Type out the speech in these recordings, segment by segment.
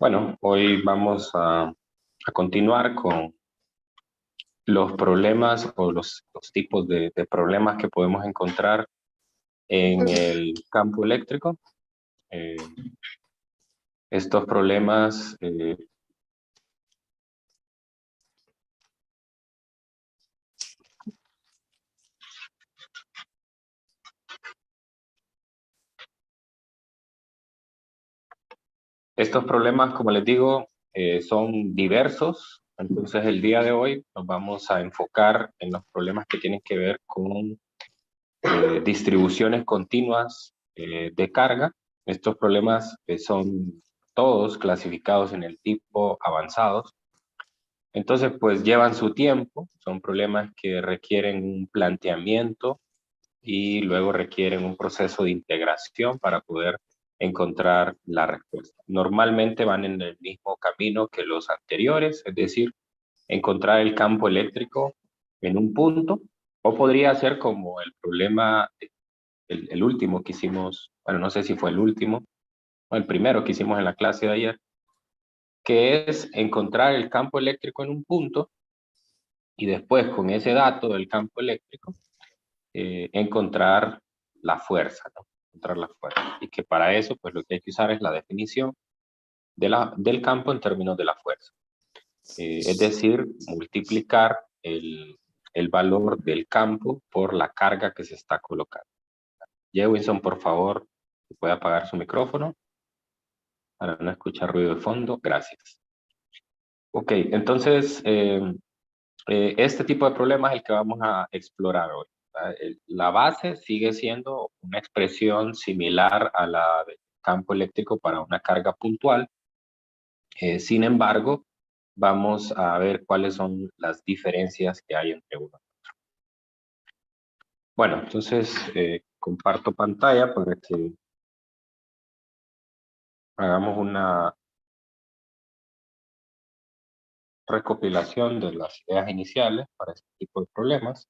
Bueno, hoy vamos a continuar con los problemas o los tipos de problemas que podemos encontrar en el campo eléctrico. Eh, estos problemas, como les digo, son diversos. Entonces, el día de hoy nos vamos a enfocar en los problemas que tienen que ver con distribuciones continuas de carga. Estos problemas son todos clasificados en el tipo avanzados. Entonces, pues llevan su tiempo, son problemas que requieren un planteamiento y luego requieren un proceso de integración para poder encontrar la respuesta. Normalmente van en el mismo camino que los anteriores, es decir, encontrar el campo eléctrico en un punto, o podría ser como el problema, el último que hicimos, bueno, no sé si fue el último, o el primero que hicimos en la clase de ayer, que es encontrar el campo eléctrico en un punto y después con ese dato del campo eléctrico encontrar la fuerza, ¿no? Encontrar la fuerza. Y que para eso, pues lo que hay que usar es la definición del campo en términos de la fuerza. Es decir, multiplicar el valor del campo por la carga que se está colocando. Jewinson, por favor, ¿puede apagar su micrófono para no escuchar ruido de fondo? Gracias. Ok, entonces, este tipo de problema es el que vamos a explorar hoy. La base sigue siendo una expresión similar a la del campo eléctrico para una carga puntual. Sin embargo, vamos a ver cuáles son las diferencias que hay entre uno y otro. Bueno, entonces comparto pantalla para que hagamos una recopilación de las ideas iniciales para este tipo de problemas.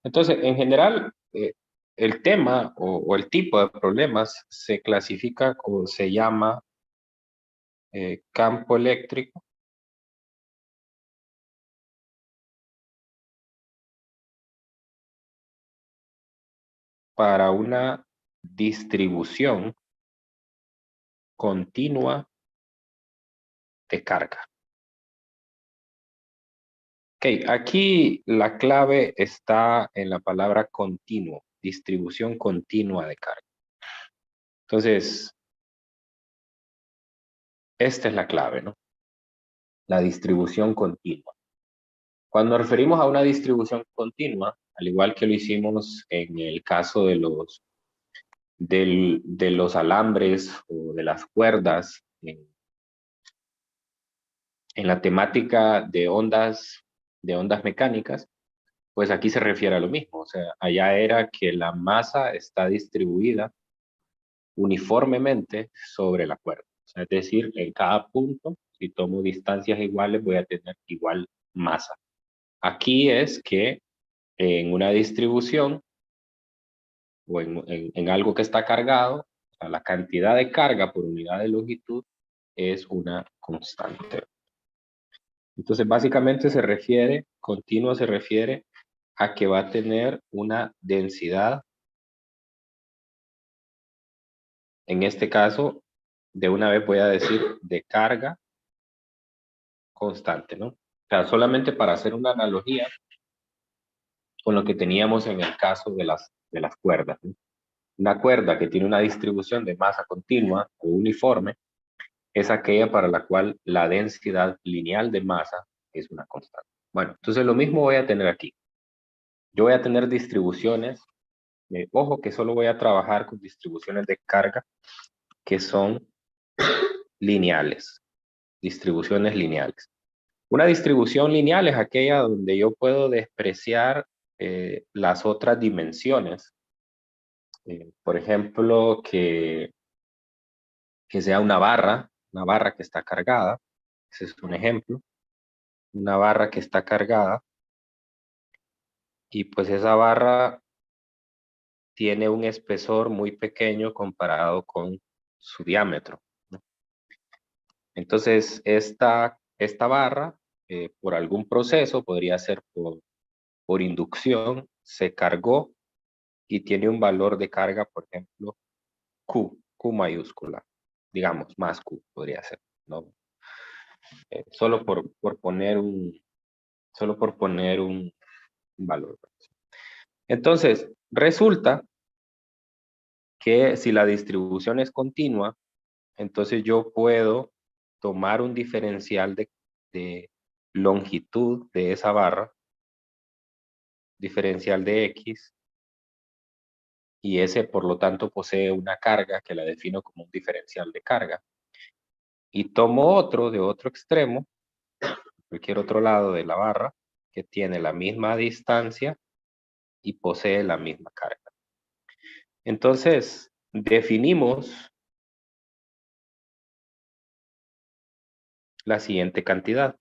Entonces, en general, el tema o el tipo de problemas se clasifica o se llama campo eléctrico para una distribución continua de carga. Ok, aquí la clave está en la palabra continuo, distribución continua de carga. Entonces, esta es la clave, ¿no? La distribución continua. Cuando nos referimos a una distribución continua, al igual que lo hicimos en el caso de los alambres o de las cuerdas, en la temática de ondas mecánicas, pues aquí se refiere a lo mismo. O sea, allá era que la masa está distribuida uniformemente sobre la cuerda. O sea, es decir, en cada punto, si tomo distancias iguales, voy a tener igual masa. Aquí es que en una distribución o en algo que está cargado, o sea, la cantidad de carga por unidad de longitud es una constante. Entonces, básicamente continuo se refiere a que va a tener una densidad, en este caso, de una vez voy a decir, de carga constante, ¿no? O sea, solamente para hacer una analogía con lo que teníamos en el caso de las cuerdas, ¿no? Una cuerda que tiene una distribución de masa continua o uniforme es aquella para la cual la densidad lineal de masa es una constante. Bueno, entonces lo mismo voy a tener aquí. Yo voy a tener distribuciones, ojo que solo voy a trabajar con distribuciones de carga que son lineales, distribuciones lineales. Una distribución lineal es aquella donde yo puedo despreciar las otras dimensiones. Por ejemplo, que sea una barra que está cargada. Ese es un ejemplo. Una barra que está cargada y pues esa barra tiene un espesor muy pequeño comparado con su diámetro, ¿no? Entonces, esta barra, por algún proceso, podría ser por inducción, se cargó y tiene un valor de carga, por ejemplo, Q mayúscula, digamos, más Q podría ser, ¿no? Solo por poner un valor. Entonces, resulta que si la distribución es continua, entonces yo puedo tomar un diferencial de longitud de esa barra, diferencial de X, y ese por lo tanto posee una carga que la defino como un diferencial de carga. Y tomo otro de otro extremo, cualquier otro lado de la barra, que tiene la misma distancia y posee la misma carga. Entonces, definimos la siguiente cantidad.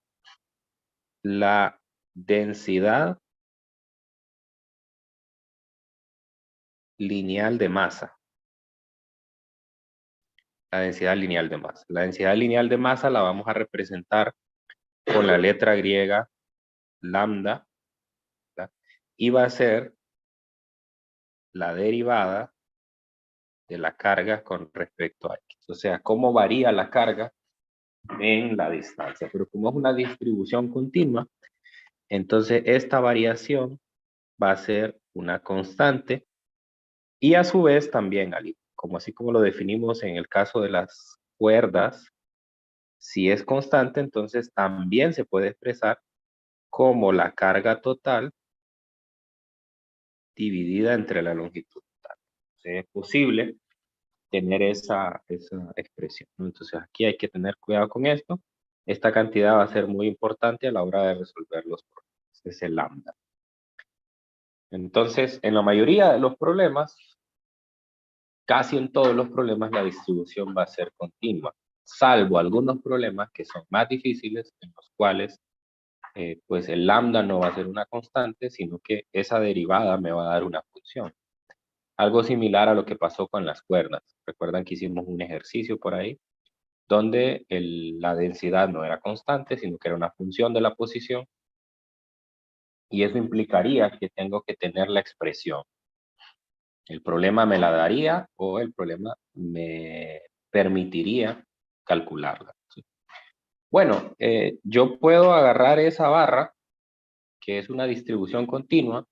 La densidad lineal de masa. La densidad lineal de masa. La densidad lineal de masa la vamos a representar con la letra griega lambda, ¿verdad? Y va a ser la derivada de la carga con respecto a X. O sea, cómo varía la carga en la distancia. Pero como es una distribución continua, entonces esta variación va a ser una constante y a su vez también, como así como lo definimos en el caso de las cuerdas, si es constante, entonces también se puede expresar como la carga total dividida entre la longitud total. Entonces, es posible tener esa expresión, ¿no? Entonces aquí hay que tener cuidado con esto. Esta cantidad va a ser muy importante a la hora de resolver los problemas. Es el lambda. Entonces, en la mayoría de los problemas, casi en todos los problemas, la distribución va a ser continua, salvo algunos problemas que son más difíciles, en los cuales pues el lambda no va a ser una constante, sino que esa derivada me va a dar una función. Algo similar a lo que pasó con las cuerdas. Recuerdan que hicimos un ejercicio por ahí, donde la densidad no era constante, sino que era una función de la posición, y eso implicaría que tengo que tener la expresión. El problema me la daría o el problema me permitiría calcularla. ¿Sí? Bueno, yo puedo agarrar esa barra, que es una distribución continua,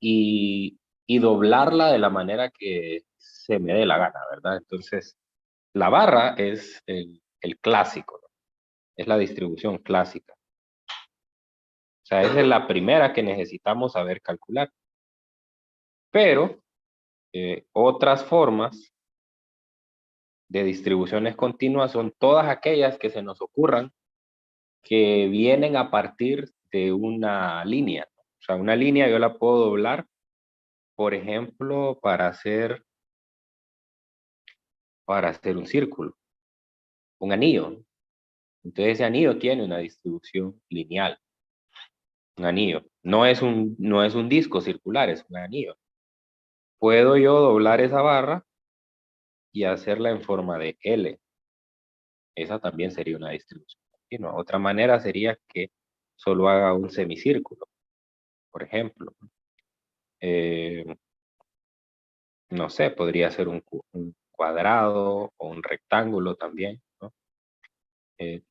y doblarla de la manera que se me dé la gana, ¿verdad? Entonces, la barra es el clásico, ¿no? Es la distribución clásica. O sea, esa es la primera que necesitamos saber calcular. Pero otras formas de distribuciones continuas son todas aquellas que se nos ocurran que vienen a partir de una línea. O sea, una línea yo la puedo doblar, por ejemplo, para hacer un círculo, un anillo. Entonces ese anillo tiene una distribución lineal, un anillo. No es un disco circular, es un anillo. Puedo yo doblar esa barra y hacerla en forma de L. Esa también sería una distribución continua. Otra manera sería que solo haga un semicírculo, por ejemplo. Eh, no sé, podría ser un cuadrado o un rectángulo también, ¿no? Eh,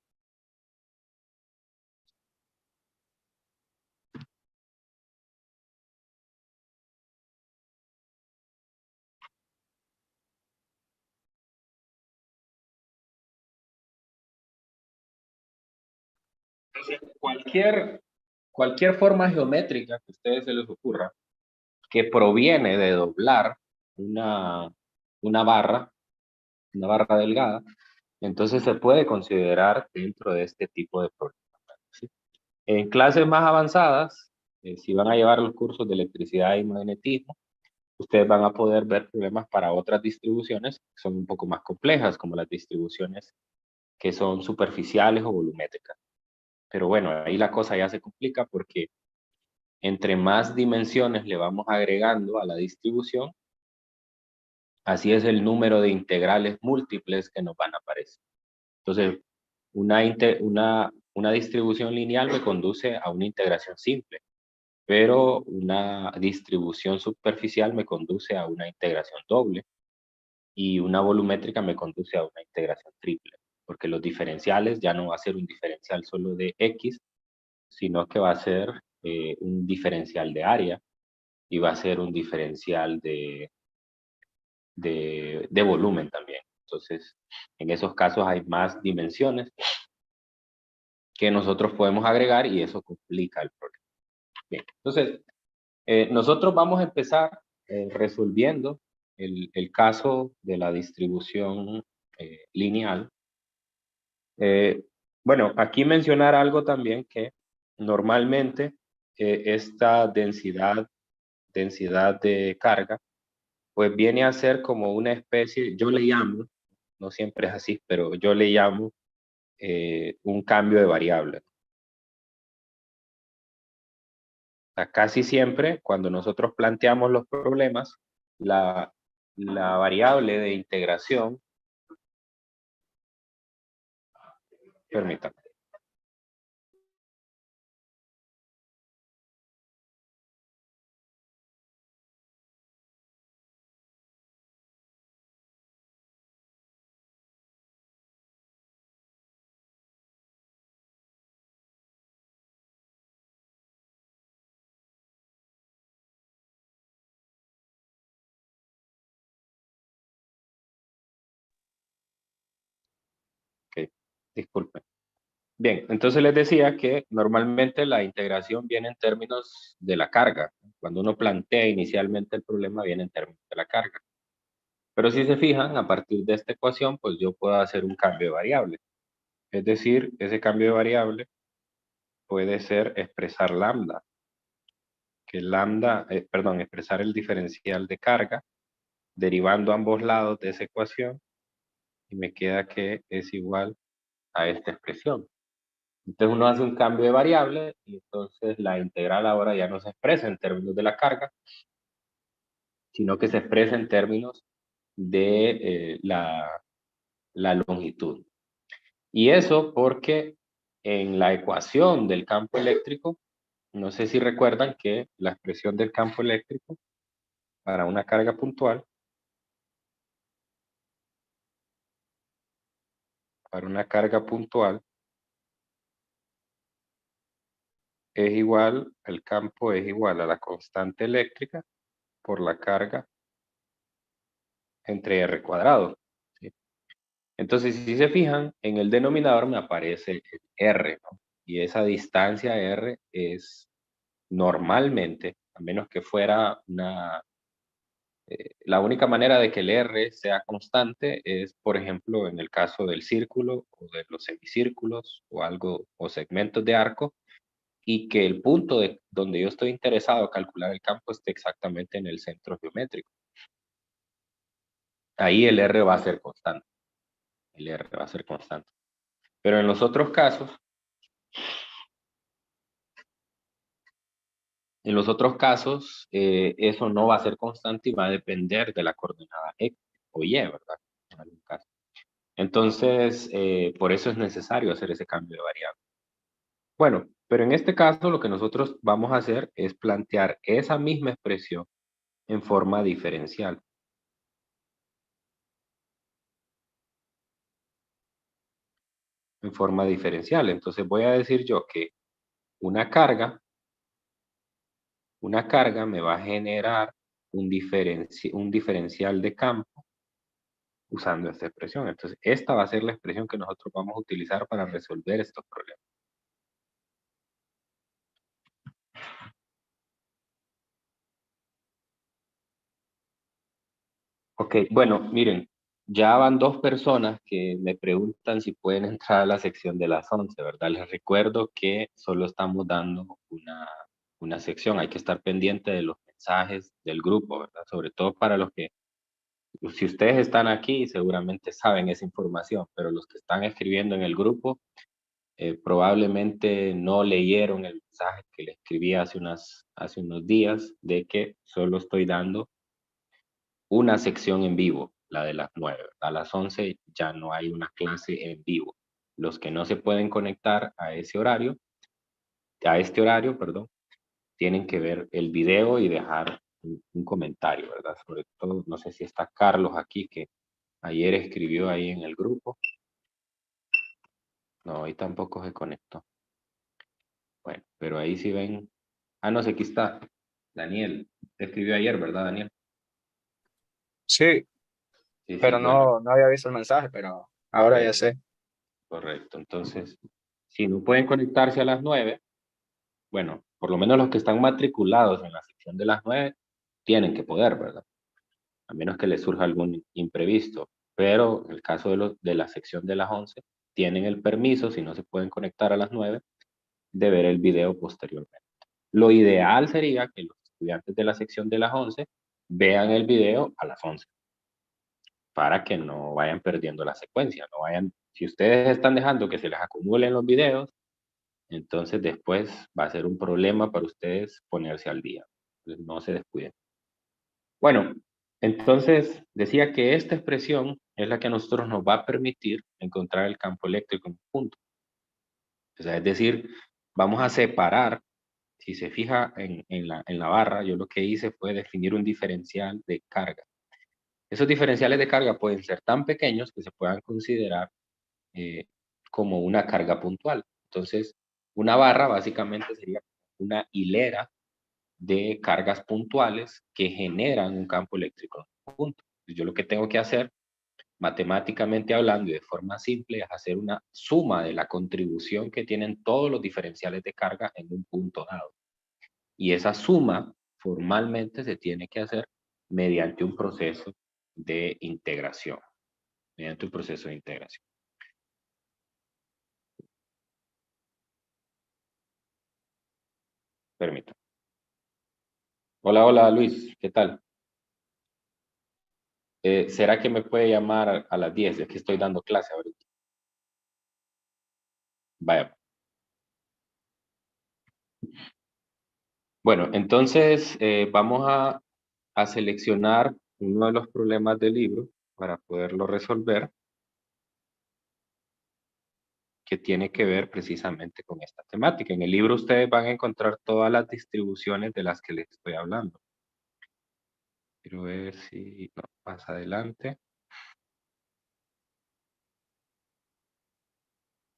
cualquier forma geométrica que a ustedes se les ocurra, que proviene de doblar una, una barra, una barra delgada, entonces se puede considerar dentro de este tipo de problemas, ¿sí? En clases más avanzadas, si van a llevar los cursos de electricidad y magnetismo, ustedes van a poder ver problemas para otras distribuciones que son un poco más complejas, como las distribuciones que son superficiales o volumétricas. Pero bueno, ahí la cosa ya se complica porque entre más dimensiones le vamos agregando a la distribución, así es el número de integrales múltiples que nos van a aparecer. Entonces, una distribución lineal me conduce a una integración simple, pero una distribución superficial me conduce a una integración doble y una volumétrica me conduce a una integración triple, porque los diferenciales ya no va a ser un diferencial solo de X, sino que va a ser un diferencial de área y va a ser un diferencial de volumen también. Entonces, en esos casos hay más dimensiones que nosotros podemos agregar y eso complica el problema. Bien, entonces, nosotros vamos a empezar resolviendo el caso de la distribución lineal. Bueno, aquí mencionar algo también que normalmente esta densidad de carga, pues viene a ser como una especie, yo le llamo, no siempre es así, pero yo le llamo un cambio de variable. O sea, casi siempre cuando nosotros planteamos los problemas, la, la variable de integración, permítame, ok, disculpen. Bien, entonces les decía que normalmente la integración viene en términos de la carga. Cuando uno plantea inicialmente el problema viene en términos de la carga. Pero si se fijan, a partir de esta ecuación, pues yo puedo hacer un cambio de variable. Es decir, ese cambio de variable puede ser expresar lambda, que lambda, perdón, expresar el diferencial de carga, derivando ambos lados de esa ecuación, y me queda que es igual a esta expresión. Entonces uno hace un cambio de variable y entonces la integral ahora ya no se expresa en términos de la carga, sino que se expresa en términos de la longitud. Y eso porque en la ecuación del campo eléctrico, no sé si recuerdan que la expresión del campo eléctrico para una carga puntual es igual, el campo es igual a la constante eléctrica por la carga entre R cuadrado. ¿Sí? Entonces, si se fijan, en el denominador me aparece el R, ¿no? Y esa distancia R es normalmente, a menos que fuera la única manera de que el R sea constante es, por ejemplo, en el caso del círculo o de los semicírculos o algo, o segmentos de arco, y que el punto donde yo estoy interesado a calcular el campo esté exactamente en el centro geométrico. Ahí el R va a ser constante. El R va a ser constante. Pero en los otros casos, eso no va a ser constante y va a depender de la coordenada X o Y, ¿verdad? En algún caso. Entonces, por eso es necesario hacer ese cambio de variable. Bueno, pero en este caso lo que nosotros vamos a hacer es plantear esa misma expresión en forma diferencial. En forma diferencial. Entonces voy a decir yo que una carga, una carga me va a generar un diferencial de campo usando esta expresión. Entonces, esta va a ser la expresión que nosotros vamos a utilizar para resolver estos problemas. Ok, bueno, miren, ya van dos personas que me preguntan si pueden entrar a la sección de las 11, ¿verdad? Les recuerdo que solo estamos dando una sección, hay que estar pendiente de los mensajes del grupo, ¿verdad? Sobre todo para los que, si ustedes están aquí, seguramente saben esa información, pero los que están escribiendo en el grupo, probablemente no leyeron el mensaje que le escribí hace unos días de que solo estoy dando una sección en vivo, la de las 9. A las 11 ya no hay una clase en vivo. Los que no se pueden conectar a ese horario, a este horario, perdón, tienen que ver el video y dejar un comentario, ¿verdad? Sobre todo, no sé si está Carlos aquí, que ayer escribió ahí en el grupo. No, hoy tampoco se conectó. Bueno, pero ahí sí ven. Ah, no sé, aquí está. Daniel. Te escribió ayer, ¿verdad, Daniel? Sí, Sí, sí, pero bueno. no había visto el mensaje, pero ahora ya Correcto, sé. correcto. Entonces, si no pueden conectarse a las 9, bueno, por lo menos los que están matriculados en la sección de las 9 tienen que poder, ¿verdad? A menos que les surja algún imprevisto. Pero en el caso de la sección de las 11, tienen el permiso, si no se pueden conectar a las 9, de ver el video posteriormente. Lo ideal sería que los estudiantes de la sección de las 11 vean el video a las 11 para que no vayan perdiendo la secuencia, no vayan, si ustedes están dejando que se les acumulen los videos, entonces después va a ser un problema para ustedes ponerse al día. Entonces no se descuiden. Bueno, entonces decía que esta expresión es la que a nosotros nos va a permitir encontrar el campo eléctrico en un punto. O sea, es decir, vamos a separar, si se fija en la barra, yo lo que hice fue definir un diferencial de carga. Esos diferenciales de carga pueden ser tan pequeños que se puedan considerar eh, como una carga puntual. Entonces, una barra básicamente sería una hilera de cargas puntuales que generan un campo eléctrico en un punto. Yo lo que tengo que hacer, matemáticamente hablando y de forma simple, es hacer una suma de la contribución que tienen todos los diferenciales de carga en un punto dado. Y esa suma formalmente se tiene que hacer mediante un proceso de integración, mediante un proceso de integración. Permítame. Hola, hola Luis, ¿qué tal? ¿Será que me puede llamar a las 10? Es que estoy dando clase ahorita. Vaya. Bueno, entonces vamos a seleccionar uno de los problemas del libro para poderlo resolver, que tiene que ver precisamente con esta temática. En el libro ustedes van a encontrar todas las distribuciones de las que les estoy hablando. Quiero ver si no, más adelante.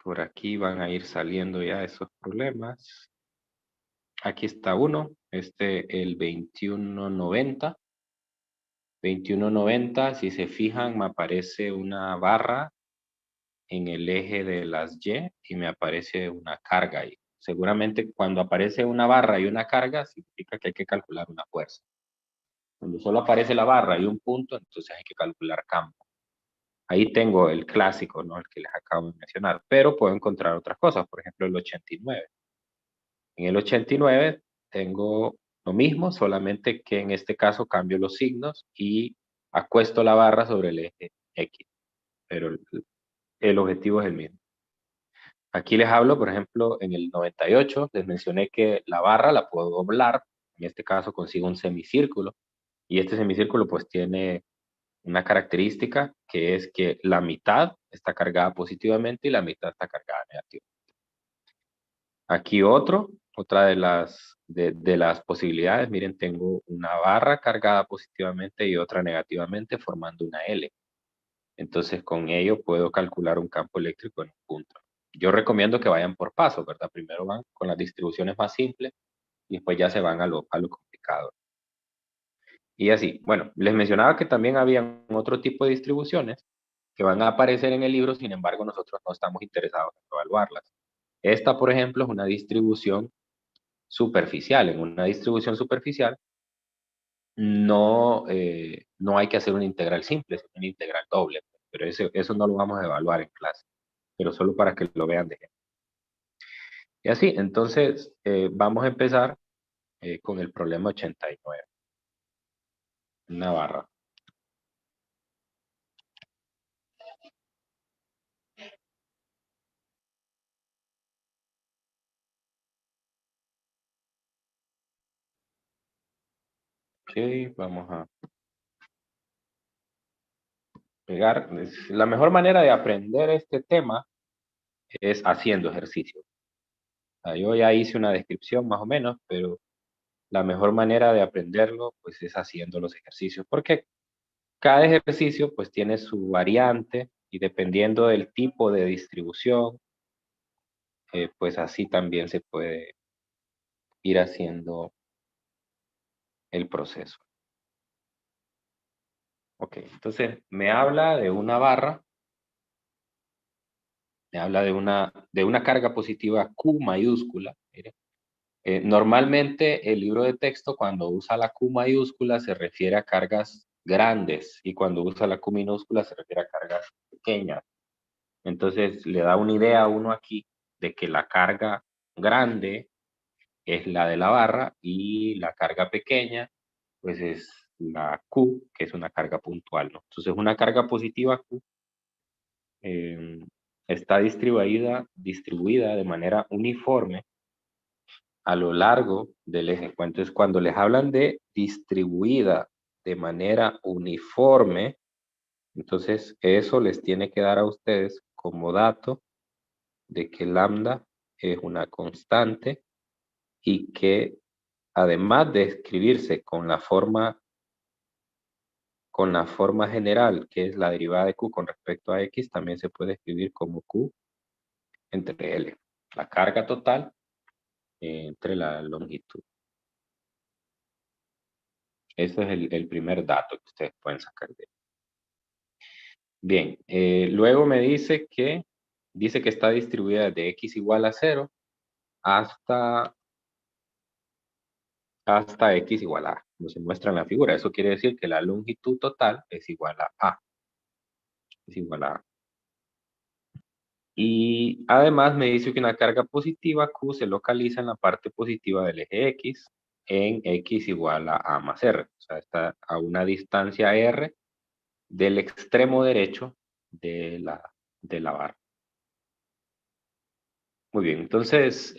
Por aquí van a ir saliendo ya esos problemas. Aquí está uno, el 2190. 2190, si se fijan, me aparece una barra en el eje de las y me aparece una carga ahí. Seguramente cuando aparece una barra y una carga, significa que hay que calcular una fuerza. Cuando solo aparece la barra y un punto, entonces hay que calcular campo. Ahí tengo el clásico, ¿no? El que les acabo de mencionar, pero puedo encontrar otras cosas, por ejemplo el 89. En el 89 tengo lo mismo, solamente que en este caso cambio los signos y acuesto la barra sobre el eje X, pero el objetivo es el mismo. Aquí les hablo, por ejemplo, en el 98 les mencioné que la barra la puedo doblar, en este caso consigo un semicírculo, y este semicírculo pues tiene una característica que es que la mitad está cargada positivamente y la mitad está cargada negativamente. Aquí otra de las posibilidades, miren, tengo una barra cargada positivamente y otra negativamente formando una L. Entonces con ello puedo calcular un campo eléctrico en un punto. Yo recomiendo que vayan por pasos, ¿verdad? Primero van con las distribuciones más simples y después ya se van a lo complicado. Y así, bueno, les mencionaba que también había otro tipo de distribuciones que van a aparecer en el libro, sin embargo nosotros no estamos interesados en evaluarlas. Esta, por ejemplo, es una distribución superficial. En una distribución superficial no hay que hacer una integral simple, sino una integral doble, pero eso no lo vamos a evaluar en clase, pero solo para que lo vean de ejemplo. Y así, entonces vamos a empezar con el problema 89, una barra. Ok, vamos a pegar. La mejor manera de aprender este tema es haciendo ejercicio. O sea, yo ya hice una descripción más o menos, pero la mejor manera de aprenderlo pues es haciendo los ejercicios, porque cada ejercicio pues tiene su variante y dependiendo del tipo de distribución, pues así también se puede ir haciendo el proceso. Ok, entonces me habla de una barra, me habla de una carga positiva Q mayúscula. Mire. Normalmente el libro de texto cuando usa la Q mayúscula se refiere a cargas grandes y cuando usa la Q minúscula se refiere a cargas pequeñas. Entonces le da una idea a uno aquí de que la carga grande es la de la barra y la carga pequeña pues es la Q, que es una carga puntual, ¿no? Entonces una carga positiva Q eh, está distribuida de manera uniforme a lo largo del eje. Entonces, cuando les hablan de distribuida de manera uniforme, entonces eso les tiene que dar a ustedes como dato de que lambda es una constante y que además de escribirse con la forma general, que es la derivada de Q con respecto a X, también se puede escribir como Q entre L, la carga total entre la longitud. Ese es el primer dato que ustedes pueden sacar de él. Bien, luego me dice que está distribuida de x igual a 0 hasta x igual a A, como se muestra en la figura. Eso quiere decir que la longitud total es igual a A. Es igual a A. Y además me dice que una carga positiva Q se localiza en la parte positiva del eje X en X igual a A más R. O sea, está a una distancia R del extremo derecho de la barra. Muy bien, entonces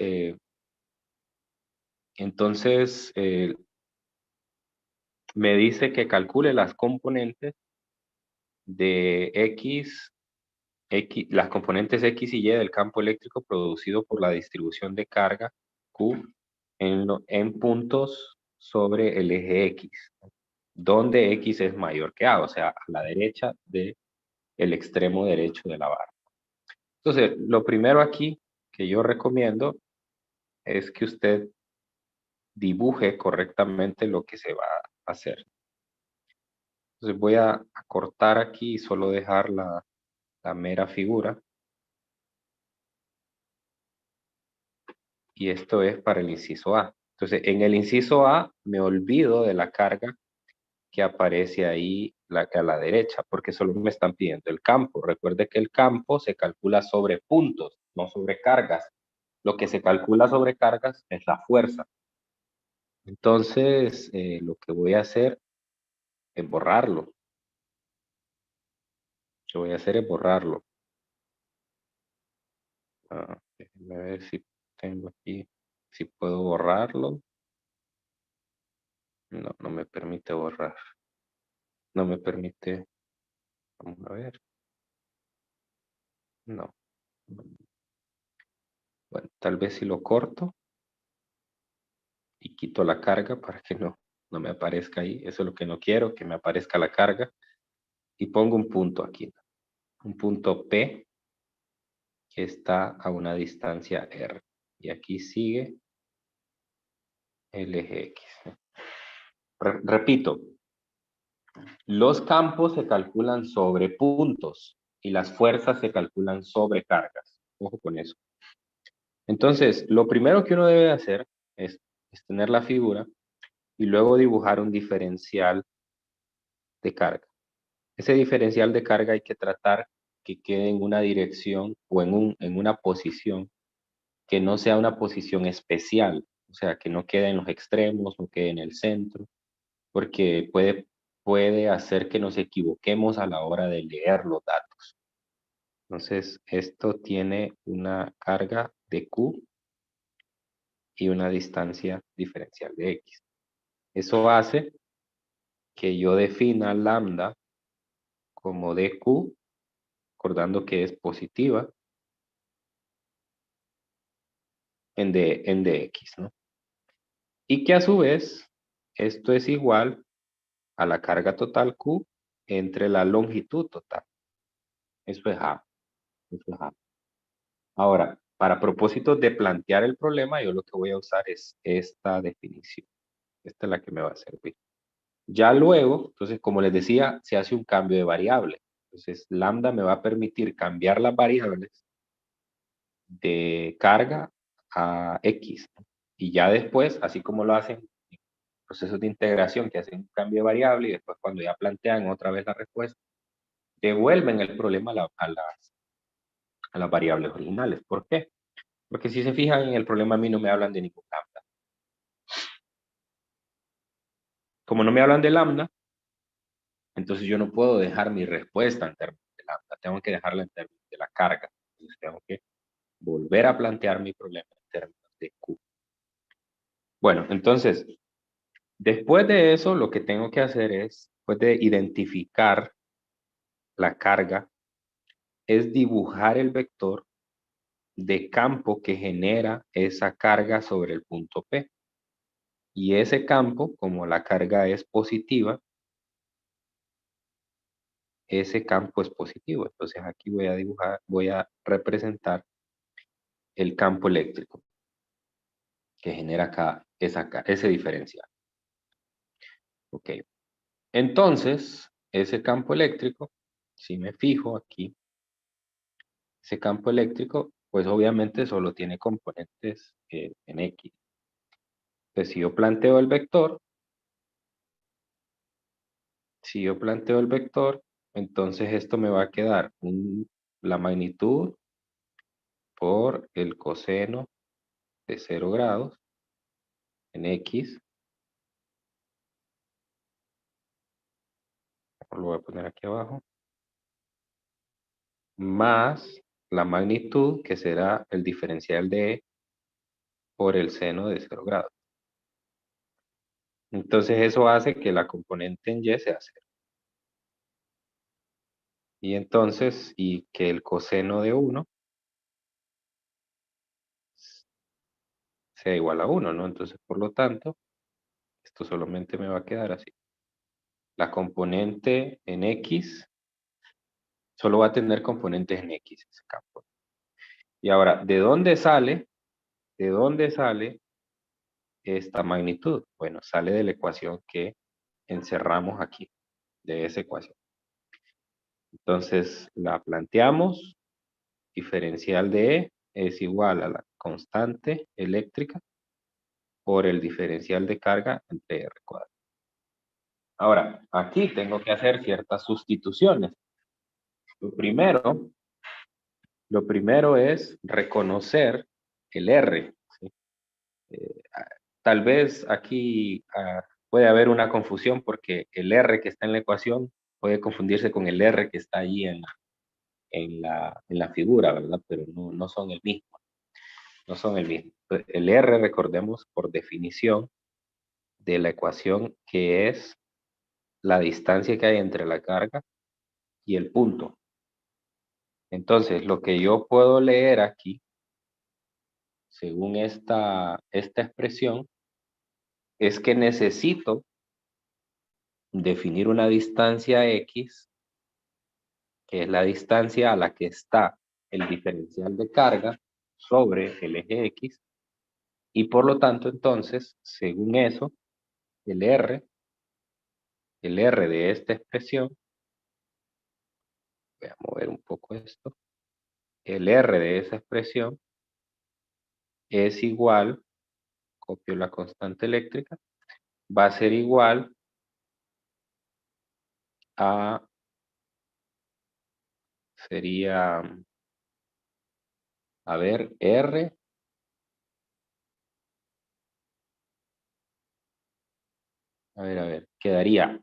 me dice que calcule las componentes de las componentes X y Y del campo eléctrico producido por la distribución de carga Q en puntos sobre el eje X, donde X es mayor que A, o sea, a la derecha del extremo derecho de la barra. Entonces, lo primero aquí que yo recomiendo es que usted dibuje correctamente lo que se va a hacer. Entonces voy a cortar aquí y solo dejar la mera figura. Y esto es para el inciso A. Entonces, en el inciso A me olvido de la carga que aparece ahí a la derecha, porque solo me están pidiendo el campo. Recuerde que el campo se calcula sobre puntos, no sobre cargas. Lo que se calcula sobre cargas es la fuerza. Entonces, lo que voy a hacer es borrarlo. Lo que voy a hacer es borrarlo. Déjenme ver si tengo aquí, si puedo borrarlo. No, no me permite borrar. No me permite. Vamos a ver. No. Bueno, tal vez si lo corto y quito la carga para que no me aparezca ahí. Eso es lo que no quiero, que me aparezca la carga. Y pongo un punto aquí. Un punto P que está a una distancia R. Y aquí sigue el eje X. Repito, los campos se calculan sobre puntos y las fuerzas se calculan sobre cargas. Ojo con eso. Entonces, lo primero que uno debe hacer es tener la figura y luego dibujar un diferencial de carga. Ese diferencial de carga hay que tratar que quede en una dirección o en una posición que no sea una posición especial, o sea, que no quede en los extremos, no quede en el centro, porque puede hacer que nos equivoquemos a la hora de leer los datos. Entonces, esto tiene una carga de Q y una distancia diferencial de X. Eso hace que yo defina lambda como dq, recordando que es positiva, en dx, ¿no? Y que a su vez, esto es igual a la carga total Q entre la longitud total. Eso es A. Eso es A. Ahora, para propósitos de plantear el problema, yo lo que voy a usar es esta definición. Esta es la que me va a servir. Ya luego, entonces, como les decía, se hace un cambio de variable. Entonces, lambda me va a permitir cambiar las variables de carga a X, ¿no? Y ya después, así como lo hacen en procesos de integración, que hacen un cambio de variable y después cuando ya plantean otra vez la respuesta, devuelven el problema a las variables originales. ¿Por qué? Porque si se fijan en el problema, a mí no me hablan de ningún lambda. Como no me hablan de lambda, entonces yo no puedo dejar mi respuesta en términos de lambda. Tengo que dejarla en términos de la carga. Entonces tengo que volver a plantear mi problema en términos de Q. Bueno, entonces, después de eso, lo que tengo que hacer es, después de identificar la carga, es dibujar el vector de campo que genera esa carga sobre el punto P. Y ese campo, como la carga es positiva, ese campo es positivo. Entonces aquí voy a dibujar, voy a representar el campo eléctrico que genera acá ese diferencial. Ok. Entonces, ese campo eléctrico, si me fijo aquí, ese campo eléctrico, pues obviamente solo tiene componentes en X. Entonces, si yo planteo el vector, entonces esto me va a quedar la magnitud por el coseno de 0 grados en X. Lo voy a poner aquí abajo. Más la magnitud, que será el diferencial de E por el seno de 0 grados. Entonces eso hace que la componente en Y sea 0. Y entonces, y que el coseno de 1 sea igual a 1, ¿no? Entonces, por lo tanto, esto solamente me va a quedar así. La componente en X solo va a tener componentes en X, ese campo. Y ahora, ¿de dónde sale? ¿De dónde sale esta magnitud? Bueno, sale de la ecuación que encerramos aquí, de esa ecuación. Entonces, la planteamos. Diferencial de E es igual a la constante eléctrica por el diferencial de carga entre R cuadrado. Ahora, aquí tengo que hacer ciertas sustituciones. Lo primero es reconocer el R, ¿sí? Tal vez aquí puede haber una confusión porque el R que está en la ecuación puede confundirse con el R que está ahí en la figura, ¿verdad? Pero no son el mismo. No son el mismo. El R, recordemos, por definición de la ecuación, que es la distancia que hay entre la carga y el punto. Entonces, lo que yo puedo leer aquí, según esta expresión, es que necesito definir una distancia X, que es la distancia a la que está el diferencial de carga sobre el eje X, y por lo tanto, entonces, según eso, el R de esta expresión, voy a mover un poco esto, el R de esa expresión es igual, copio la constante eléctrica, va a ser igual a, sería, a ver, R, a ver, quedaría,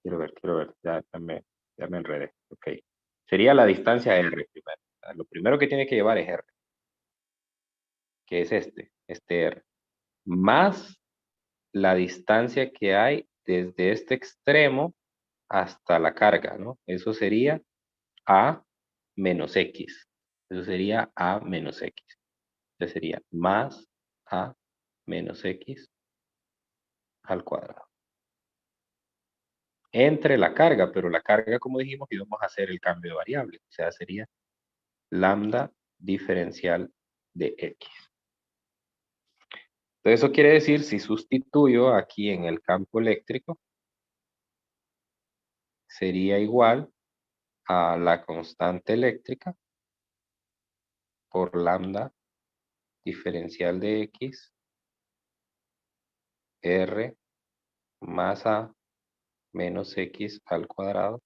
quiero ver, ya me enredé, ok. Sería la distancia R primero. Lo primero que tiene que llevar es R, que es este R, más la distancia que hay desde este extremo hasta la carga, ¿no? Eso sería A menos X. Eso sería A menos X. Entonces sería más A menos X al cuadrado. Entre la carga, pero la carga, como dijimos, íbamos a hacer el cambio de variable. O sea, sería lambda diferencial de X. Entonces, eso quiere decir, si sustituyo aquí en el campo eléctrico, sería igual a la constante eléctrica por lambda diferencial de X, R más A menos X al cuadrado,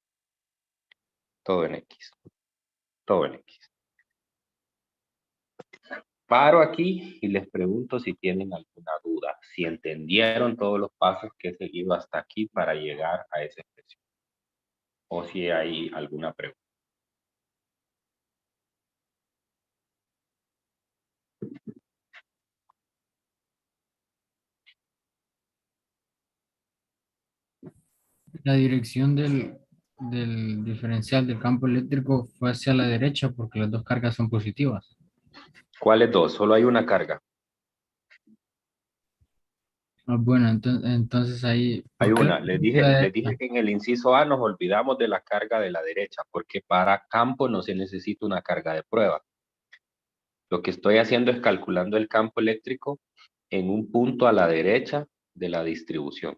todo en X. Todo en X. Paro aquí y les pregunto si tienen alguna duda, si entendieron todos los pasos que he seguido hasta aquí para llegar a esa expresión, o si hay alguna pregunta. La dirección del diferencial del campo eléctrico fue hacia la derecha porque las dos cargas son positivas. ¿Cuáles dos? Solo hay una carga. Bueno, entonces ahí... Hay ¿por qué una. Les la dije derecha? que en el inciso A nos olvidamos de la carga de la derecha, porque para campo no se necesita una carga de prueba. Lo que estoy haciendo es calculando el campo eléctrico en un punto a la derecha de la distribución.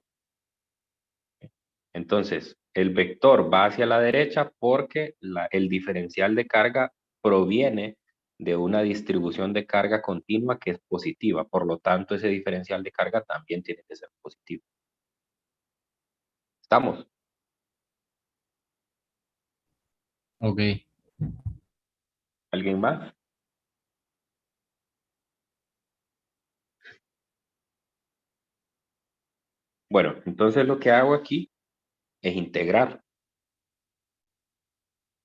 Entonces, el vector va hacia la derecha porque el diferencial de carga proviene de una distribución de carga continua que es positiva. Por lo tanto, ese diferencial de carga también tiene que ser positivo. ¿Estamos? Ok. ¿Alguien más? Bueno, entonces lo que hago aquí es integrar.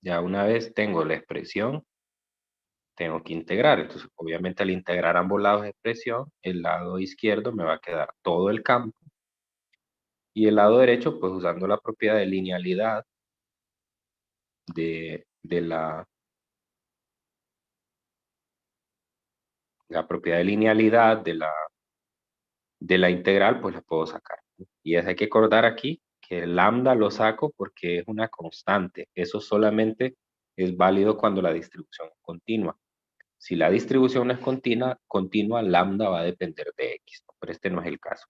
Ya una vez tengo la expresión, tengo que integrar. Entonces, obviamente al integrar ambos lados de expresión, el lado izquierdo me va a quedar todo el campo. Y el lado derecho, pues usando la propiedad de linealidad de la propiedad de linealidad de la integral, pues la puedo sacar. Y eso hay que acordar aquí que el lambda lo saco porque es una constante. Eso solamente es válido cuando la distribución es continua. Si la distribución es continua, lambda va a depender de x, ¿no? Pero este no es el caso.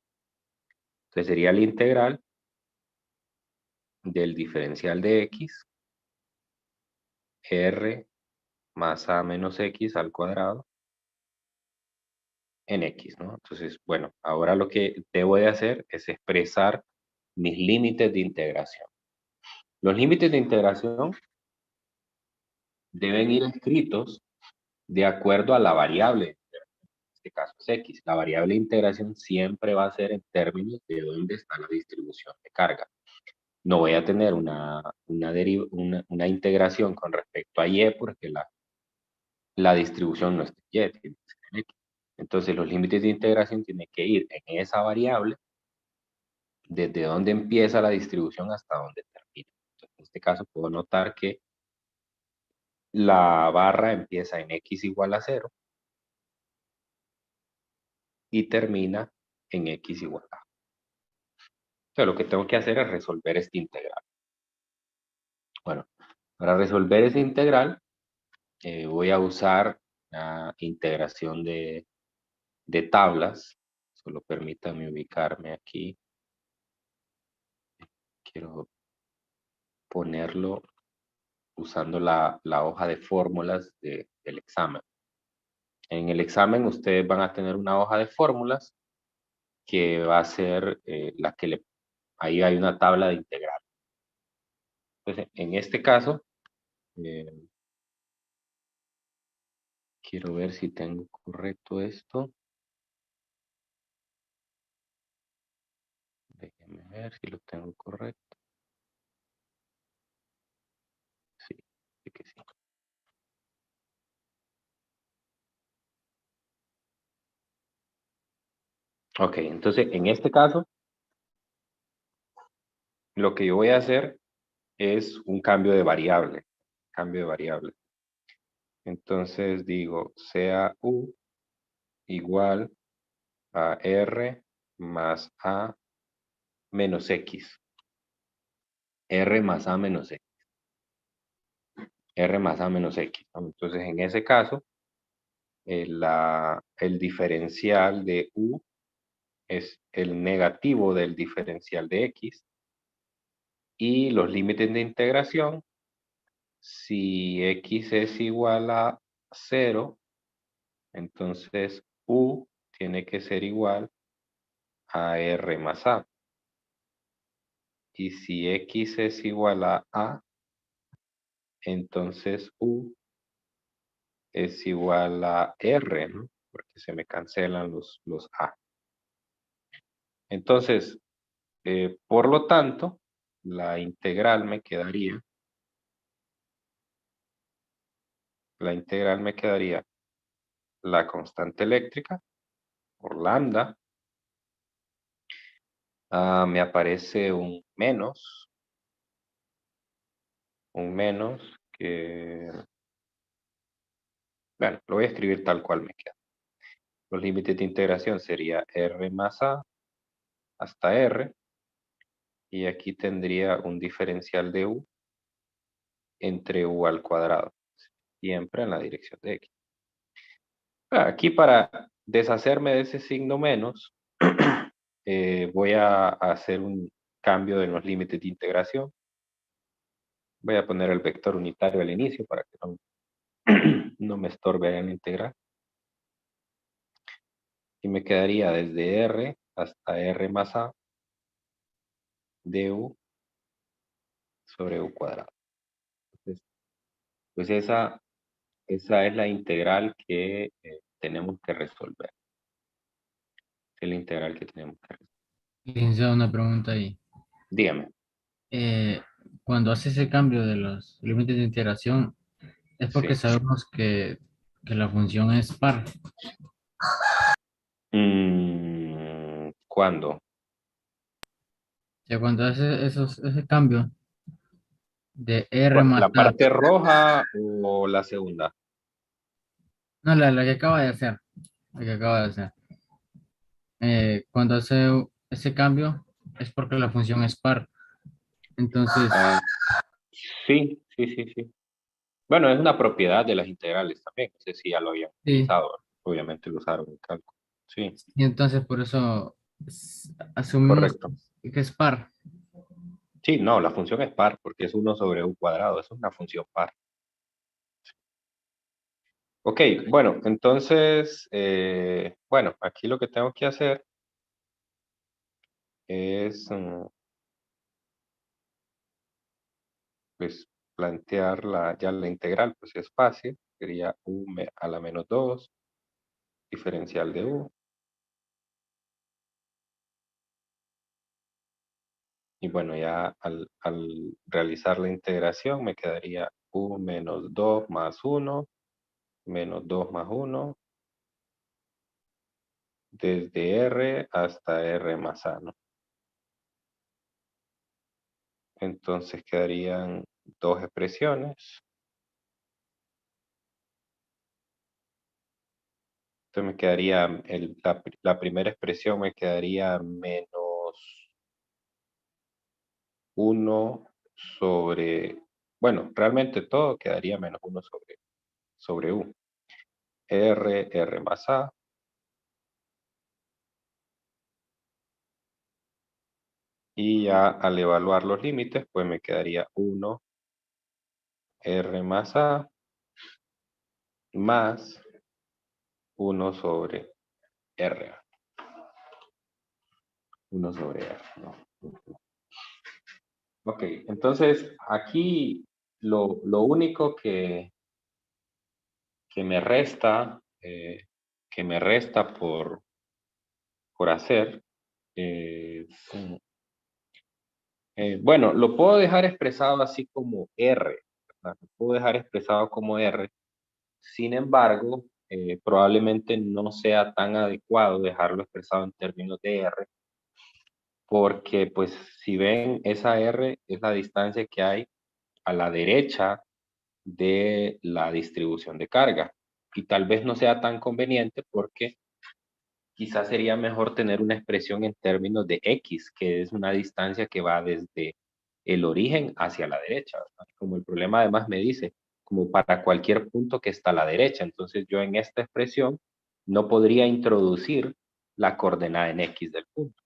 Entonces sería la integral del diferencial de x, r más a menos x al cuadrado, en x, ¿no? Entonces, bueno, ahora lo que debo de hacer es expresar mis límites de integración. Los límites de integración deben ir escritos de acuerdo a la variable, en este caso es x. La variable de integración siempre va a ser en términos de dónde está la distribución de carga. No voy a tener una integración con respecto a y porque la distribución no está en y, tiene que ser en x. Entonces los límites de integración tienen que ir en esa variable desde dónde empieza la distribución hasta dónde termina. Entonces, en este caso puedo notar que la barra empieza en x igual a 0 y termina en x igual a. Entonces lo que tengo que hacer es resolver este integral. Bueno, para resolver ese integral voy a usar la integración de tablas. Solo permítanme ubicarme aquí. Quiero ponerlo usando la hoja de fórmulas del examen. En el examen ustedes van a tener una hoja de fórmulas que va a ser la que ahí hay una tabla de integral. Entonces, en este caso, eh, quiero ver si tengo correcto esto. Déjenme ver si lo tengo correcto. Sí, sí que sí. Ok, entonces en este caso, lo que yo voy a hacer es un cambio de variable. Cambio de variable. Entonces digo, sea U igual a R más A menos X. R más A menos X. R más A menos X, ¿no? Entonces, en ese caso, el diferencial de U es el negativo del diferencial de X. Y los límites de integración, si X es igual a 0, entonces U tiene que ser igual a R más A. Y si X es igual a, entonces U es igual a R, ¿no? Porque se me cancelan los A. Entonces, por lo tanto, la integral me quedaría la constante eléctrica por lambda. Me aparece un menos que, bueno, lo voy a escribir tal cual me queda. Los límites de integración sería R más A hasta R. Y aquí tendría un diferencial de U entre U al cuadrado, siempre en la dirección de X. Aquí para deshacerme de ese signo menos, voy a hacer un cambio en los límites de integración. Voy a poner el vector unitario al inicio para que no me estorbe en integrar. Y me quedaría desde R hasta R más A de U sobre U cuadrado. Entonces, pues esa es la integral que tenemos que resolver. Es la integral que tenemos que resolver. Licenciado, una pregunta ahí. Dígame. Eh, Cuando hace ese cambio de los límites de integración, es porque Sí. sabemos que la función es par. ¿Cuándo? O sea, cuando hace ese cambio de R más ¿La A, parte roja o la segunda? no, la que acaba de hacer, la que acaba de hacer. Cuando hace ese cambio es porque la función es par. Entonces, Ah, sí, sí, sí, sí. Bueno, es una propiedad de las integrales también. No sé si ya lo habían sí, utilizado. Obviamente lo usaron en cálculo. Sí, y entonces por eso asumimos correcto. que es par. Sí, no, la función es par porque es 1 sobre U cuadrado. Es una función par. Ok, bueno, entonces, bueno, aquí lo que tengo que hacer es, pues, plantear ya la integral, pues es fácil. Sería U a la menos 2, diferencial de U. Y bueno, ya al realizar la integración me quedaría U menos 2 más 1, menos 2 más 1, desde R hasta R más A, ¿no? Entonces quedarían dos expresiones. Entonces me quedaría, la primera expresión me quedaría menos 1 sobre, bueno, realmente todo quedaría menos 1 sobre U. R más A. Y ya al evaluar los límites, pues me quedaría 1 R más A más 1 sobre R. 1 sobre R, ¿no? Ok, entonces aquí lo único que me resta, por hacer es, bueno, lo puedo dejar expresado así como R, ¿verdad? Lo puedo dejar expresado como R. Sin embargo, probablemente no sea tan adecuado dejarlo expresado en términos de R, porque pues si ven, esa R es la distancia que hay a la derecha de la distribución de carga. Y tal vez no sea tan conveniente porque quizás sería mejor tener una expresión en términos de X, que es una distancia que va desde el origen hacia la derecha, ¿verdad? Como el problema además me dice, como para cualquier punto que está a la derecha. Entonces yo en esta expresión no podría introducir la coordenada en X del punto.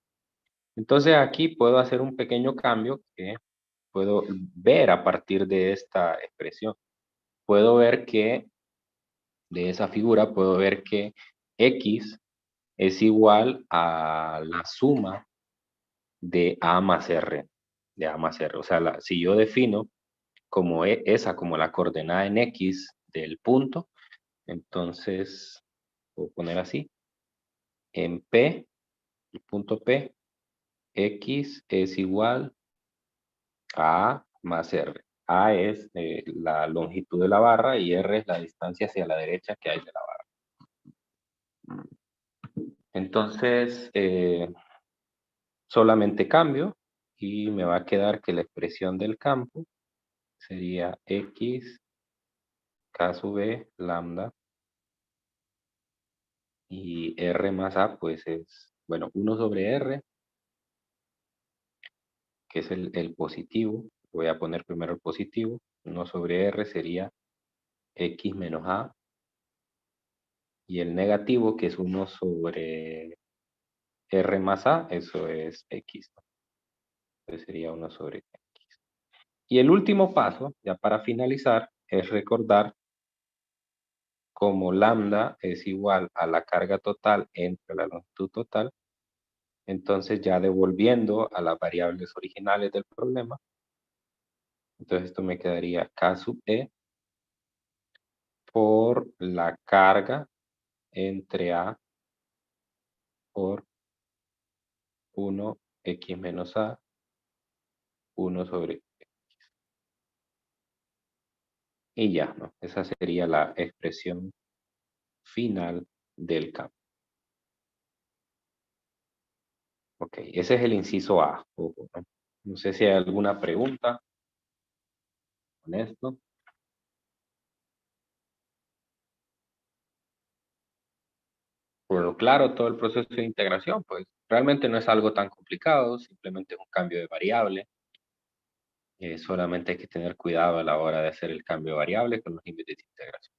Entonces aquí puedo hacer un pequeño cambio que puedo ver a partir de esta expresión. Puedo ver que de esa figura, puedo ver que X es igual a la suma de A más R, de A más R. O sea, si yo defino como esa como la coordenada en X del punto, entonces puedo poner así, en P, el punto P, X es igual a A más R. A es la longitud de la barra y R es la distancia hacia la derecha que hay de la barra. Entonces, solamente cambio y me va a quedar que la expresión del campo sería X K sub B lambda y R más A pues es, bueno, 1 sobre R, que es el positivo. Voy a poner primero el positivo. 1 sobre R sería X menos A. Y el negativo, que es 1 sobre R más A, eso es X, ¿no? Entonces sería 1 sobre X. Y el último paso, ya para finalizar, es recordar como lambda es igual a la carga total entre la longitud total. Entonces ya devolviendo a las variables originales del problema, entonces esto me quedaría K sub E por la carga entre A por 1 X menos A, 1 sobre y ya, ¿no? Esa sería la expresión final del campo. Ok, ese es el inciso A. Ojo, ¿no? No sé si hay alguna pregunta con esto. Bueno, claro, todo el proceso de integración, pues realmente no es algo tan complicado, simplemente es un cambio de variable. Solamente hay que tener cuidado a la hora de hacer el cambio de variable con los límites de integración.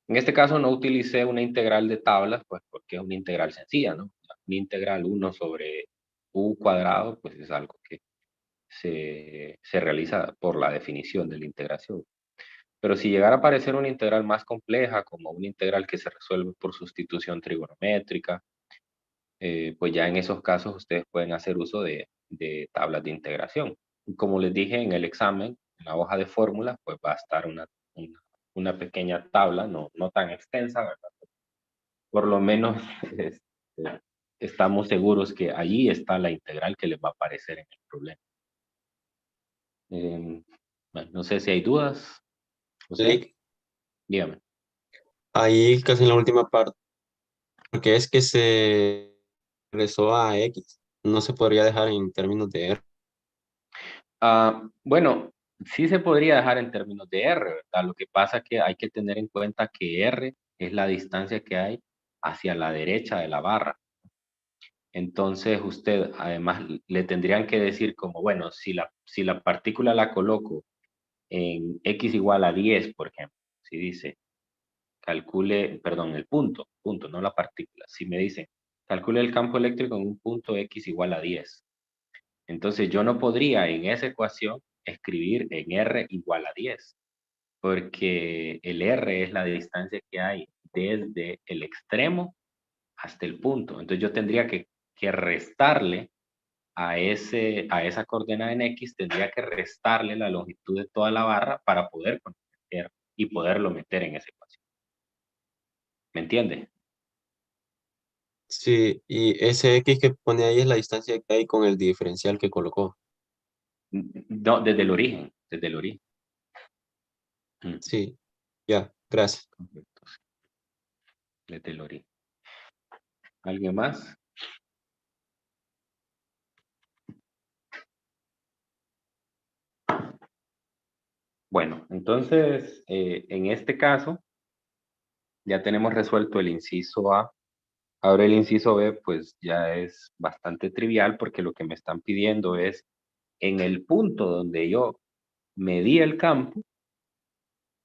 En este caso no utilicé una integral de tablas, pues porque es una integral sencilla, ¿no? Una integral 1 sobre u cuadrado, pues es algo que se realiza por la definición de la integración. Pero si llegara a aparecer una integral más compleja, como una integral que se resuelve por sustitución trigonométrica, pues ya en esos casos ustedes pueden hacer uso de tablas de integración. Y como les dije en el examen, en la hoja de fórmulas, pues va a estar una pequeña tabla, no tan extensa, ¿verdad? Por lo menos este, estamos seguros que allí está la integral que les va a aparecer en el problema. Bueno, no sé si hay dudas. José, Lick, dígame. ahí casi en la última parte, porque es que se regresó a X, no se podría dejar en términos de R. Bueno, sí se podría dejar en términos de R, ¿verdad? Lo que pasa es que hay que tener en cuenta que R es la distancia que hay hacia la derecha de la barra. Entonces usted además le tendrían que decir como, bueno, si la partícula la coloco en X igual a 10, por ejemplo, si dice, calcule, perdón, el punto, no la partícula. Si me dicen, calcule el campo eléctrico en un punto X igual a 10. Entonces yo no podría en esa ecuación escribir en R igual a 10, porque el R es la distancia que hay desde el extremo hasta el punto. Entonces yo tendría que restarle a esa coordenada en X, tendría que restarle la longitud de toda la barra para poder conocer y poderlo meter en esa ecuación. ¿Me entiende? Sí, y ese X que pone ahí es la distancia que hay con el diferencial que colocó. No, desde el origen, desde el origen. Mm, Sí, ya, gracias. correcto, sí, desde el origen. ¿Alguien más? Bueno, entonces, en este caso, ya tenemos resuelto el inciso A. Ahora el inciso B, pues ya es bastante trivial porque lo que me están pidiendo es en el punto donde yo medí el campo,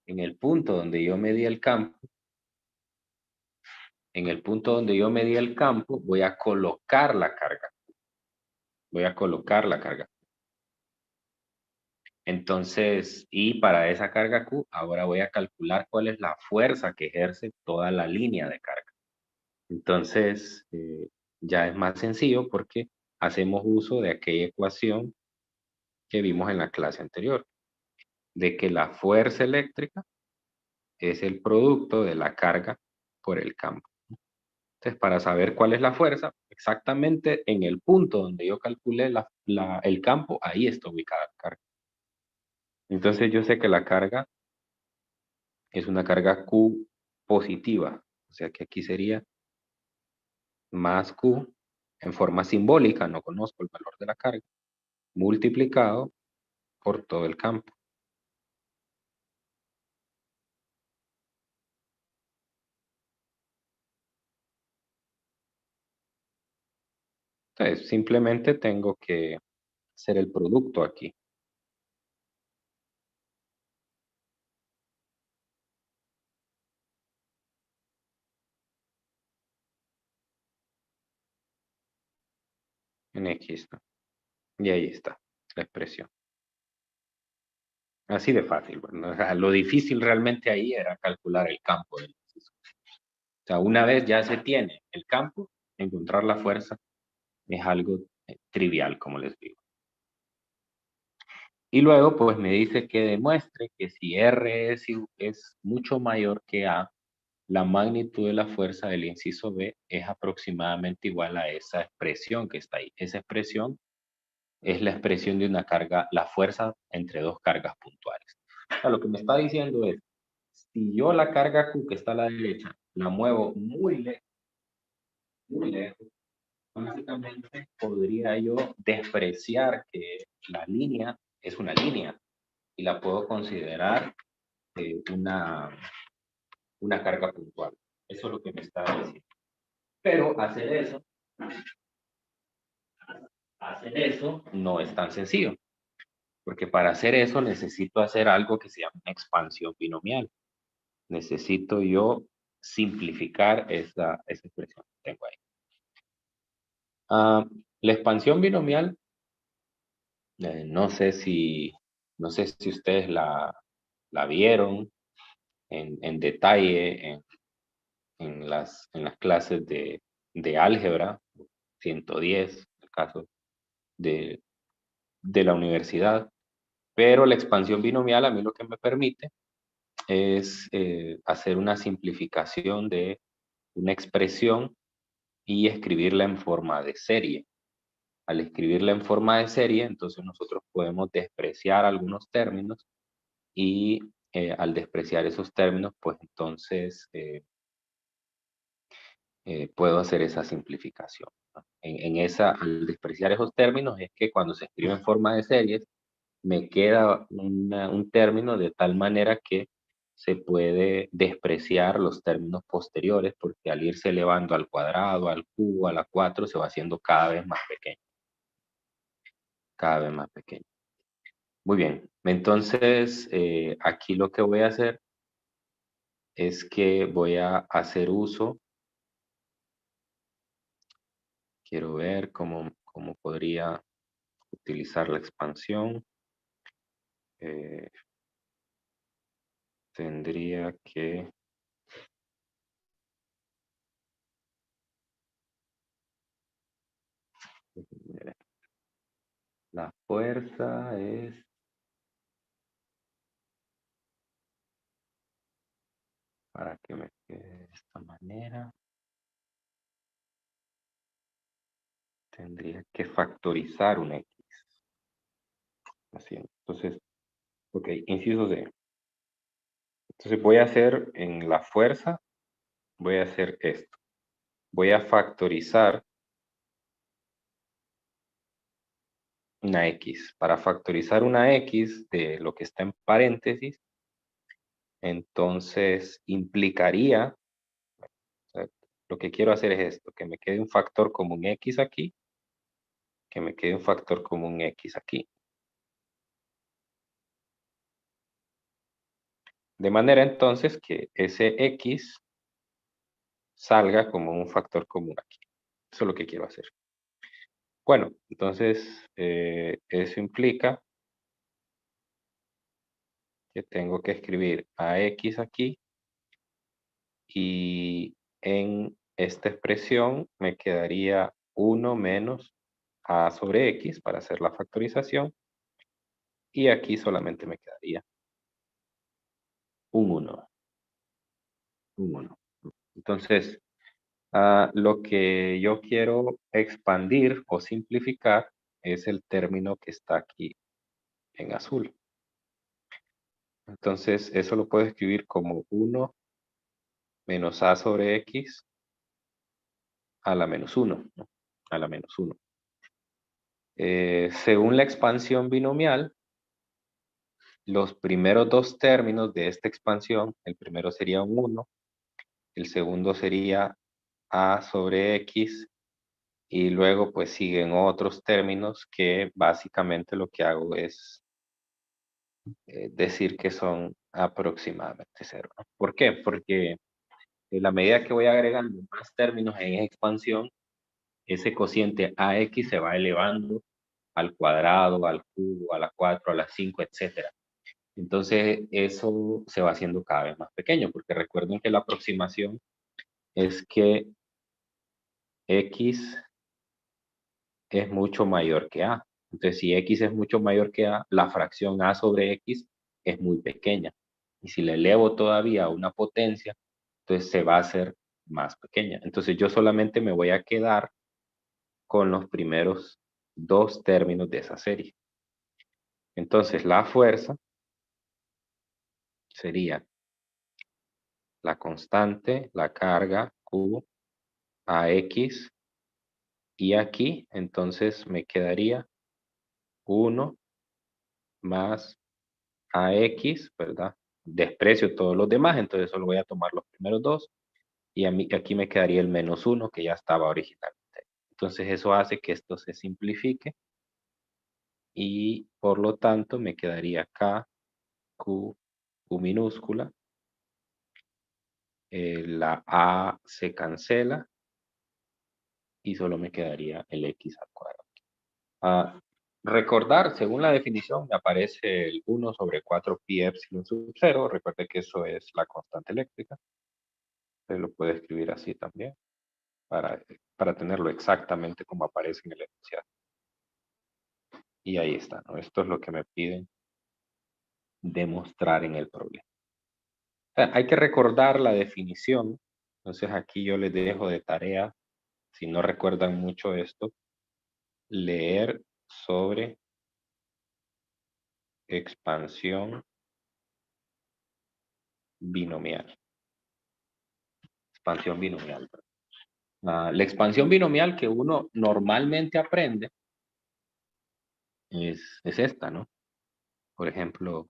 en el punto donde yo medí el campo, en el punto donde yo medí el campo, voy a colocar la carga. Voy a colocar la carga. Entonces, y para esa carga Q, ahora voy a calcular cuál es la fuerza que ejerce toda la línea de carga. Entonces, ya es más sencillo porque hacemos uso de aquella ecuación que vimos en la clase anterior, de que la fuerza eléctrica es el producto de la carga por el campo. Entonces, para saber cuál es la fuerza, exactamente en el punto donde yo calculé el campo, ahí está ubicada la carga. Entonces, yo sé que la carga es una carga Q positiva, o sea que aquí sería más Q en forma simbólica, no conozco el valor de la carga, multiplicado por todo el campo. Entonces, simplemente tengo que hacer el producto aquí. En X, ¿no? Y ahí está la expresión. Así de fácil. Bueno, o sea, lo difícil realmente ahí era calcular el campo del inciso. O sea, una vez ya se tiene el campo, encontrar la fuerza es algo trivial, como les digo. Y luego, pues me dice que demuestre que si R es mucho mayor que A, la magnitud de la fuerza del inciso B es aproximadamente igual a esa expresión que está ahí. Esa expresión es la expresión de una carga, la fuerza entre dos cargas puntuales. O sea, lo que me está diciendo es, si yo la carga Q que está a la derecha, la muevo muy lejos, básicamente podría yo despreciar que la línea es una línea y la puedo considerar una carga puntual. Eso es lo que me está diciendo. Pero hacer eso no es tan sencillo, porque para hacer eso necesito hacer algo que se llama expansión binomial. Necesito yo simplificar esa expresión que tengo ahí. La expansión binomial, no sé si ustedes la vieron en detalle en las clases de álgebra 110, en el caso de la universidad. Pero la expansión binomial a mí lo que me permite es hacer una simplificación de una expresión y escribirla en forma de serie. Al escribirla en forma de serie, entonces nosotros podemos despreciar algunos términos y al despreciar esos términos, pues entonces puedo hacer esa simplificación, ¿no? Al despreciar esos términos es que cuando se escribe en forma de series, me queda un término de tal manera que se puede despreciar los términos posteriores porque al irse elevando al cuadrado, al cubo, a la 4, se va haciendo cada vez más pequeño. Cada vez más pequeño. Muy bien. Entonces, aquí lo que voy a hacer es que voy a hacer uso. Quiero ver cómo podría utilizar la expansión. Tendría que... La fuerza es... Para que me quede de esta manera. Tendría que factorizar un X. Así. Entonces, ok, inciso C. Entonces voy a hacer en la fuerza, voy a hacer esto. Voy a factorizar una X. Para factorizar una X de lo que está en paréntesis, entonces implicaría, o sea, lo que quiero hacer es esto, que me quede un factor común X aquí, que me quede un factor común X aquí. De manera entonces que ese X salga como un factor común aquí. Eso es lo que quiero hacer. Bueno, entonces eso implica que tengo que escribir a X aquí y en esta expresión me quedaría 1 menos a sobre X para hacer la factorización y aquí solamente me quedaría un 1. Un 1. Entonces, lo que yo quiero expandir o simplificar es el término que está aquí en azul. Entonces, eso lo puedo escribir como 1 menos a sobre x a la menos 1, ¿no? A la menos 1. Según la expansión binomial, los primeros dos términos de esta expansión, el primero sería un 1, el segundo sería a sobre x, y luego pues siguen otros términos que básicamente lo que hago es decir que son aproximadamente 0, ¿no? ¿Por qué? Porque en la medida que voy agregando más términos en expansión, ese cociente AX se va elevando al cuadrado, al cubo, a la 4, a la 5, etcétera. Entonces, eso se va haciendo cada vez más pequeño, porque recuerden que la aproximación es que X es mucho mayor que A. Entonces, si X es mucho mayor que A, la fracción A sobre X es muy pequeña. Y si le elevo todavía a una potencia, entonces se va a hacer más pequeña. Entonces, yo solamente me voy a quedar con los primeros dos términos de esa serie. Entonces, la fuerza sería la constante, la carga Q a X, y aquí entonces me quedaría 1 más AX, ¿verdad? Desprecio todos los demás, entonces solo voy a tomar los primeros dos, y aquí me quedaría el menos 1 que ya estaba originalmente. Entonces eso hace que esto se simplifique, y por lo tanto me quedaría K, Q minúscula, la A se cancela, y solo me quedaría el X al cuadrado. Recordar, según la definición, me aparece el 1 sobre 4 pi epsilon sub 0. Recuerde que eso es la constante eléctrica. Se lo puede escribir así también, para tenerlo exactamente como aparece en el enunciado. Y ahí está, ¿no? Esto es lo que me piden demostrar en el problema. O sea, hay que recordar la definición. Entonces aquí yo les dejo de tarea, si no recuerdan mucho esto, leer sobre expansión binomial. Expansión binomial. La expansión binomial que uno normalmente aprende es esta, ¿no? Por ejemplo,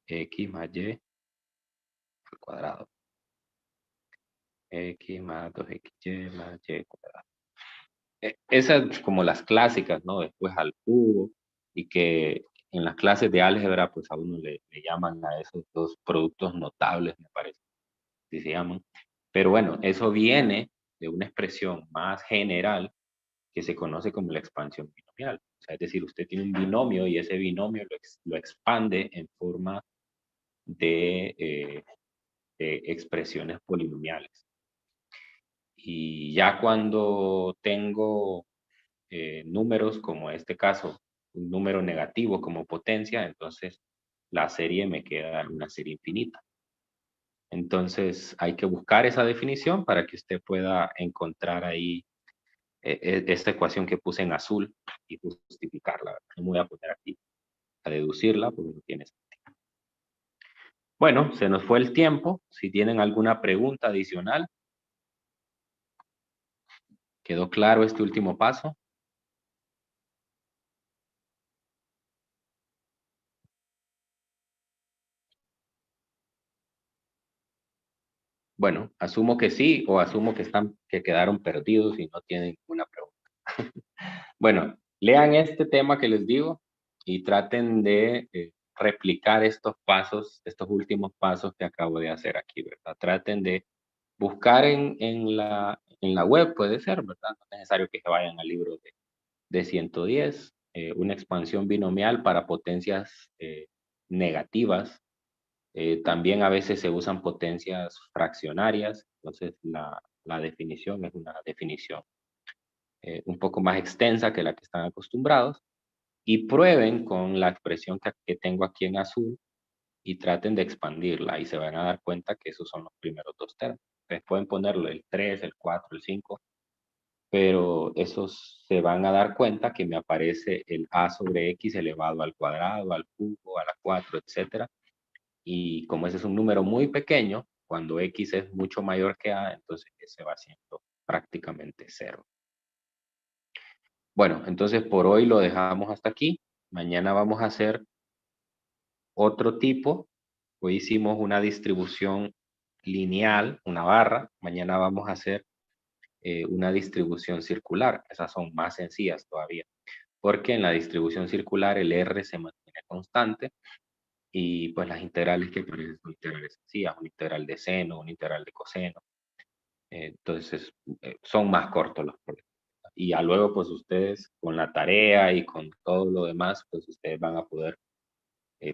x más y al cuadrado. X más 2xy más y cuadrado. Esas como las clásicas, ¿no? Después al cubo, y que en las clases de álgebra, pues a uno le llaman a esos dos productos notables, me parece, así se llaman. Pero bueno, eso viene de una expresión más general que se conoce como la expansión binomial. O sea, es decir, usted tiene un binomio y ese binomio lo expande en forma de expresiones polinomiales. Y ya cuando tengo números, como en este caso, un número negativo como potencia, entonces la serie me queda una serie infinita. Entonces hay que buscar esa definición para que usted pueda encontrar ahí esta ecuación que puse en azul y justificarla. No me voy a poner aquí a deducirla porque no tiene sentido. Bueno, se nos fue el tiempo. Si tienen alguna pregunta adicional. ¿Quedó claro este último paso? Bueno, asumo que sí o asumo que quedaron perdidos y no tienen ninguna pregunta. Bueno, lean este tema que les digo y traten de replicar estos pasos, estos últimos pasos que acabo de hacer aquí, ¿verdad? Traten de buscar en la web, puede ser, ¿verdad? No es necesario que se vayan al libro de 110, una expansión binomial para potencias negativas. También a veces se usan potencias fraccionarias, entonces la definición es una definición un poco más extensa que la que están acostumbrados, y prueben con la expresión que tengo aquí en azul y traten de expandirla y se van a dar cuenta que esos son los primeros dos términos. Ustedes pueden ponerlo el 3, el 4, el 5, pero esos se van a dar cuenta que me aparece el a sobre x elevado al cuadrado, al cubo, a la 4, etcétera. Y como ese es un número muy pequeño, cuando x es mucho mayor que a, entonces ese va siendo prácticamente cero. Bueno, entonces por hoy lo dejamos hasta aquí. Mañana vamos a hacer otro tipo. Hoy hicimos una distribución lineal, una barra. Mañana vamos a hacer una distribución circular. Esas son más sencillas todavía, porque en la distribución circular el R se mantiene constante y pues las integrales que aparecen son integrales sencillas, una integral de seno, una integral de coseno. Entonces son más cortos los problemas. Y ya luego pues ustedes con la tarea y con todo lo demás, pues ustedes van a poder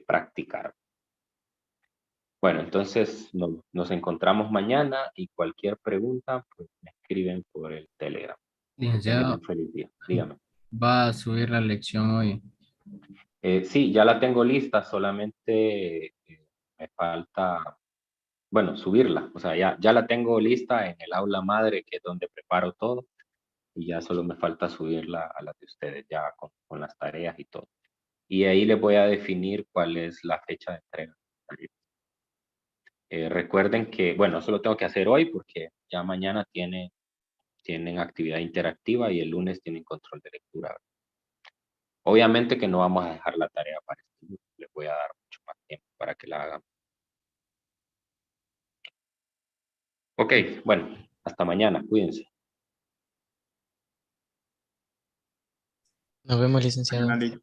practicar. Bueno, entonces nos encontramos mañana y cualquier pregunta, pues me escriben por el Telegram. Que tengan un Licenciado, feliz día. Dígame. va a subir la lección hoy. Sí, ya la tengo lista, solamente me falta, bueno, subirla. O sea, ya la tengo lista en el aula madre, que es donde preparo todo, y ya solo me falta subirla a la de ustedes, ya con las tareas y todo. Y ahí les voy a definir cuál es la fecha de entrega. Recuerden que, bueno, eso lo tengo que hacer hoy porque ya mañana tienen actividad interactiva y el lunes tienen control de lectura. Obviamente que no vamos a dejar la tarea para este lunes, les voy a dar mucho más tiempo para que la hagan. Ok, bueno, hasta mañana, cuídense. Nos vemos, licenciado. Mañana,